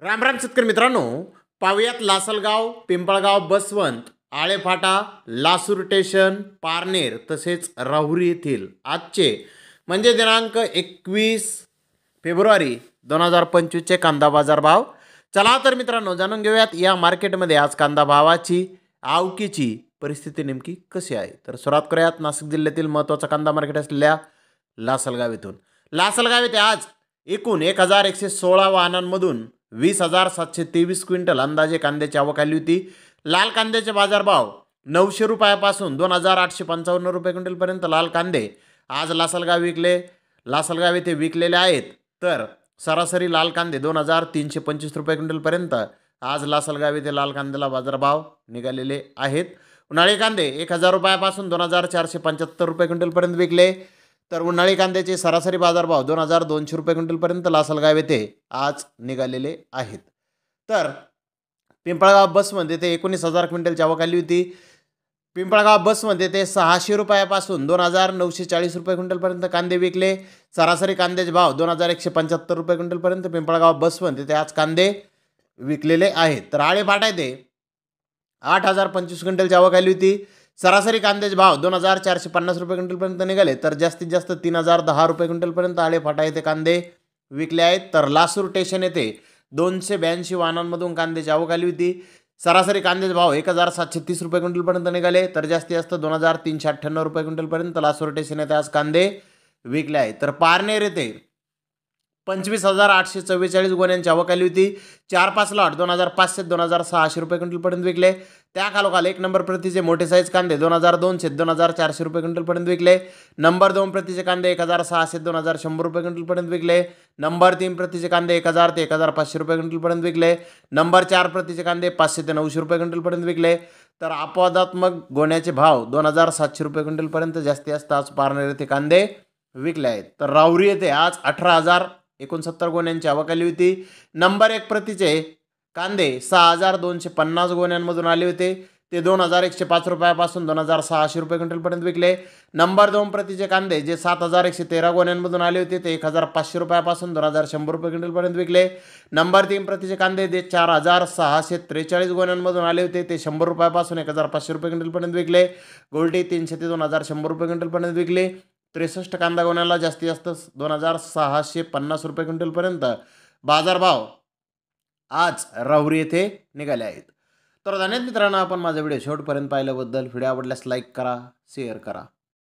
राम राम शेतकरी मित्रांनो, पाहुयात लासलगाव, पिंपळगाव, बसवंत, आळेफाटा, लासूर स्टेशन, पारनेर तसेच राहुरी येथील आजचे म्हणजे दिनांक 21 फेब्रुवारी 2025चे कांदा बाजार भाव. चला तर मित्रांनो जाणून घेऊयात या मार्केटमध्ये आज कांदा भावाची आवकीची परिस्थिती नेमकी कशी आहे. तर सुरुवात करूयात नाशिक जिल्ह्यातील महत्त्वाचा कांदा मार्केट असलेल्या लासलगाव येथून. लासलगाव येथे आज एकूण 1116 वाहनांमधून 20,723 क्विंटल अंदाजे कांद्याची आवक आली होती. लाल कांद्याचे बाजारभाव 900 रुपयापासून 2,855 रुपये क्विंटलपर्यंत लाल कांदे आज लासलगाव येथे विकलेले आहेत. तर सरासरी लाल कांदे 2,325 रुपये क्विंटलपर्यंत आज लासलगाव येथे लाल कांद्याला बाजारभाव निघालेले आहेत. उन्हाळी कांदे 1,000 रुपयापासून 2,475 रुपये क्विंटलपर्यंत विकले. तर उन्हाळी कांद्याचे सरासरी बाजारभाव 2,200 रुपये क्विंटलपर्यंत लासलगाव येथे आज निघालेले आहेत. तर पिंपळगाव बसमध्ये येथे 19,000 क्विंटलची आवक आली होती. पिंपळगाव बसमध्ये येथे 600 रुपयापासून 2,940 रुपये क्विंटलपर्यंत कांदे विकले. सरासरी कांद्याचे भाव 2,175 रुपये क्विंटलपर्यंत पिंपळगाव बसमध्ये येथे आज कांदे विकलेले आहेत. तर आळेफाटा येथे 8,025 क्विंटलची आवक आली होती. सरासरी कांद्याचे भाव 2,450 रुपये क्विंटलपर्यंत निघाले. तर जास्तीत जास्त 3,010 रुपये क्विंटलपर्यंत आळेफाटा येथे कांदे विकले आहेत. तर लासूर स्टेशन येथे 282 वाहनांमधून कांद्याची आवक आली होती. सरासरी कांद्याचे भाव 1,730 रुपये क्विंटलपर्यंत निघाले. तर जास्तीत जास्त 2,398 रुपये क्विंटलपर्यंत लासूर स्टेशन येथे आज कांदे विकले आहेत. तर पारनेर येथे 25,844 गोण्यांची आवक आली होती. 4-5 लॉट 2,500 ते 2,600 रुपये क्विंटलपर्यंत विकले. त्या खालोखाल एक नंबर प्रतीचे मोठे साईज कांदे 2,200 ते 2,400 रुपये क्विंटलपर्यंत विकले. नंबर 2 प्रतीचे कांदे 1,600 ते 2,100 रुपये क्विंटलपर्यंत विकले. नंबर 3 प्रतीचे कांदे 1,000 ते 1,500 रुपये क्विंटलपर्यंत विकले. नंबर 4 प्रतीचे कांदे 500 ते 900 रुपये क्विंटलपर्यंत विकले. तर अपवादात्मक गोण्याचे भाव 2,700 रुपये क्विंटलपर्यंत जास्तीत जास्त आज पारनेर येथे कांदे विकले आहेत. तर राहुरी येथे आज 18,069 गोण्यांची आवक आली होती. नंबर 1 प्रतीचे कांदे 6,250 गोण्यांमधून आले होते. ते 2,105 रुपयापासून 2,600 रुपये क्विंटलपर्यंत विकले. नंबर 2 प्रतीचे कांदे जे 7,113 गोण्यांमधून आले होते ते 1,500 रुपयापासून 2,100 रुपये क्विंटलपर्यंत विकले. नंबर 3 प्रतीचे कांदे जे 4,643 गोण्यांमधून आले होते ते 100 रुपयापासून 1,500 रुपये क्विंटलपर्यंत विकले. गोल्टी 300 ते 2,100 रुपये क्विंटलपर्यंत विकले. 63 कांदा गोण्याला जास्तीत जास्त 2,650 रुपये क्विंटलपर्यंत बाजारभाव आज राहुरी येथे निघाले आहेत. तर धन्यवाद मित्रांनो, आपण माझा व्हिडिओ शेवटपर्यंत पाहिल्याबद्दल. व्हिडिओ आवडल्यास लाईक करा, शेअर करा.